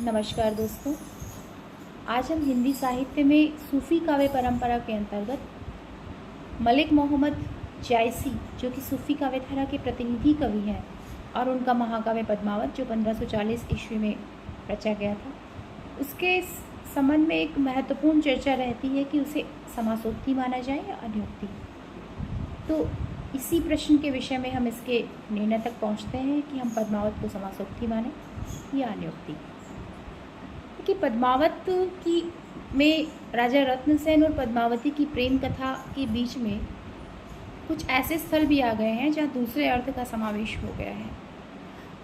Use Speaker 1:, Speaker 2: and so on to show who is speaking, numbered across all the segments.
Speaker 1: नमस्कार दोस्तों। आज हम हिंदी साहित्य में सूफ़ी काव्य परंपरा के अंतर्गत मलिक मोहम्मद जायसी, जो कि सूफ़ी काव्य धारा के प्रतिनिधि कवि हैं, और उनका महाकाव्य पद्मावत जो 1540 ईस्वी में रचा गया था, उसके संबंध में एक महत्वपूर्ण चर्चा रहती है कि उसे समासोक्ति माना जाए या अन्योक्ति। तो इसी प्रश्न के विषय में हम इसके निर्णय तक पहुंचते हैं कि हम पद्मावत को समासोक्ति माने या अन्योक्ति। कि पद्मावत की में राजा रत्नसेन और पद्मावती की प्रेम कथा के बीच में कुछ ऐसे स्थल भी आ गए हैं जहाँ दूसरे अर्थ का समावेश हो गया है।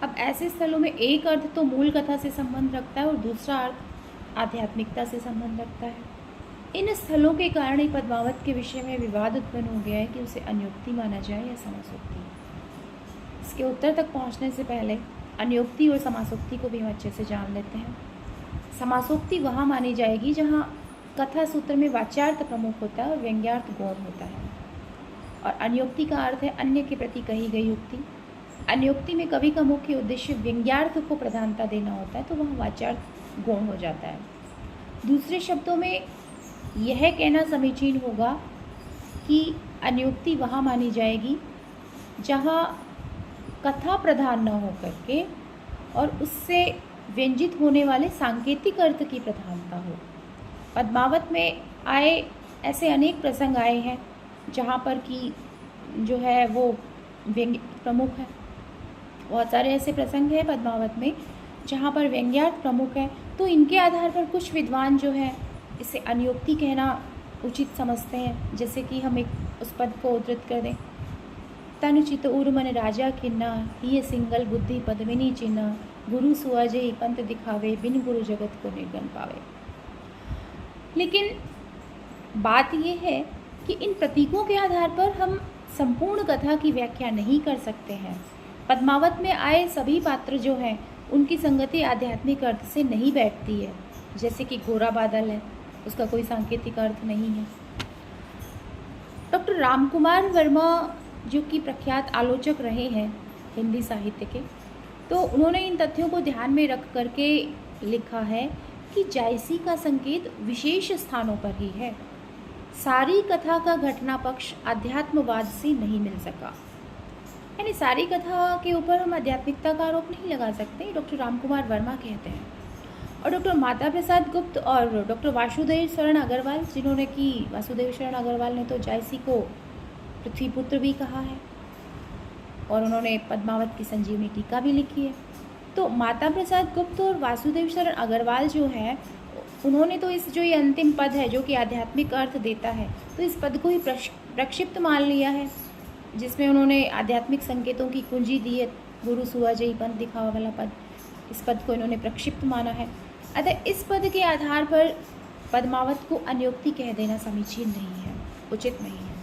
Speaker 1: अब ऐसे स्थलों में एक अर्थ तो मूल कथा से संबंध रखता है और दूसरा अर्थ आध्यात्मिकता से संबंध रखता है। इन स्थलों के कारण ही पद्मावत के विषय में विवाद उत्पन्न हो गया है कि उसे अन्योक्ति माना जाए या समासोक्ति। इसके उत्तर तक पहुँचने से पहले अन्योक्ति और समासोक्ति को भी हम अच्छे से जान लेते हैं। समासोक्ति वहाँ मानी जाएगी जहाँ कथा सूत्र में वाच्यार्थ प्रमुख होता है और व्यंग्यार्थ गौण होता है, और अन्योक्ति का अर्थ है अन्य के प्रति कही गई युक्ति। अन्योक्ति में कवि का मुख्य उद्देश्य व्यंग्यार्थ को प्रधानता देना होता है, तो वह वाच्यार्थ गौण हो जाता है। दूसरे शब्दों में यह कहना समीचीन होगा कि अन्योक्ति वहाँ मानी जाएगी जहाँ कथा प्रधान न होकर के और उससे व्यंजित होने वाले सांकेतिक अर्थ की प्रधानता हो। पद्मावत में आए ऐसे अनेक प्रसंग आए हैं जहाँ पर कि जो है वो व्यंग्य प्रमुख है। बहुत सारे ऐसे प्रसंग हैं पद्मावत में जहाँ पर व्यंग्यार्थ प्रमुख है, तो इनके आधार पर कुछ विद्वान जो है इसे अन्योक्ति कहना उचित समझते हैं। जैसे कि हम एक उस पद को उद्धृत कर दें, तनु चित उर मन राजा खिन्ना, ही सिंगल बुद्धि पद्मिनी चिन्ह, गुरु सुअजय पंथ दिखावे, बिन गुरु जगत को निर्गन पावे। लेकिन बात यह है कि इन प्रतीकों के आधार पर हम संपूर्ण कथा की व्याख्या नहीं कर सकते हैं। पद्मावत में आए सभी पात्र जो हैं उनकी संगति आध्यात्मिक अर्थ से नहीं बैठती है। जैसे कि गोरा बादल है, उसका कोई सांकेतिक अर्थ नहीं है। डॉक्टर रामकुमार वर्मा जो कि प्रख्यात आलोचक रहे हैं हिंदी साहित्य के, तो उन्होंने इन तथ्यों को ध्यान में रख करके लिखा है कि जायसी का संकेत विशेष स्थानों पर ही है। सारी कथा का घटना पक्ष अध्यात्मवाद से नहीं मिल सका, यानी सारी कथा के ऊपर हम आध्यात्मिकता का आरोप नहीं लगा सकते, डॉक्टर रामकुमार वर्मा कहते हैं। और डॉक्टर माता प्रसाद गुप्त और डॉक्टर वासुदेव शरण अग्रवाल, जिन्होंने कि वासुदेव शरण अग्रवाल ने तो जायसी को पृथ्वीपुत्र भी कहा है और उन्होंने पद्मावत की संजीवनी टीका भी लिखी है। तो माता प्रसाद गुप्त और वासुदेव शरण अग्रवाल जो है उन्होंने तो इस जो ये अंतिम पद है जो कि आध्यात्मिक अर्थ देता है, तो इस पद को ही प्रक्षिप्त मान लिया है, जिसमें उन्होंने आध्यात्मिक संकेतों की कुंजी दी है। गुरु सुअजय पंथ दिखावा वाला पद, इस पद को इन्होंने प्रक्षिप्त माना है। अतः इस पद के आधार पर पद्मावत को अन्योक्ति कह देना समीचीन नहीं है, उचित नहीं है।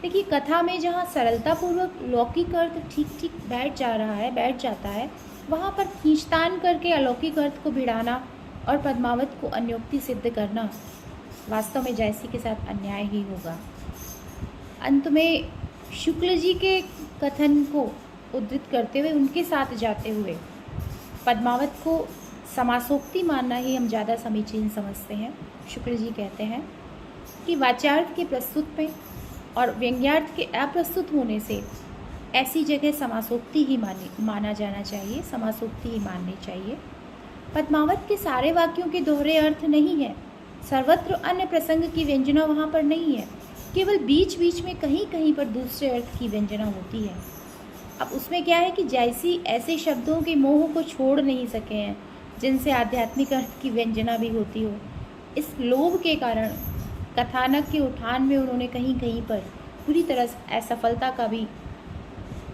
Speaker 1: देखिए, कथा में जहाँ सरलतापूर्वक लौकिक अर्थ ठीक बैठ जाता है, वहाँ पर खींचतान करके अलौकिक अर्थ को भिड़ाना और पद्मावत को अन्योक्ति सिद्ध करना वास्तव में जायसी के साथ अन्याय ही होगा। अंत में शुक्ल जी के कथन को उद्धृत करते हुए, उनके साथ जाते हुए पद्मावत को समासोक्ति मानना ही हम ज़्यादा समीचीन समझते हैं। शुक्ल जी कहते हैं कि वाच्यार्थ के प्रस्तुत में और व्यंग्यार्थ के अप्रस्तुत होने से ऐसी जगह समासोक्ति ही माना जाना चाहिए, समासोक्ति ही माननी चाहिए। पद्मावत के सारे वाक्यों के दोहरे अर्थ नहीं है, सर्वत्र अन्य प्रसंग की व्यंजना वहाँ पर नहीं है, केवल बीच बीच में कहीं कहीं पर दूसरे अर्थ की व्यंजना होती है। अब उसमें क्या है कि जायसी ऐसे शब्दों के मोह को छोड़ नहीं सके हैं जिनसे आध्यात्मिक अर्थ की व्यंजना भी होती हो। इस लोभ के कारण कथानक के उठान में उन्होंने कहीं कहीं पर पूरी तरह असफलता का भी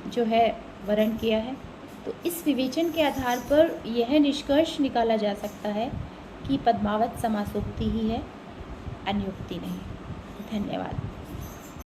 Speaker 1: जो है वर्ण किया है। तो इस विवेचन के आधार पर यह निष्कर्ष निकाला जा सकता है कि पद्मावत समासोक्ति ही है, अन्योक्ति नहीं। धन्यवाद।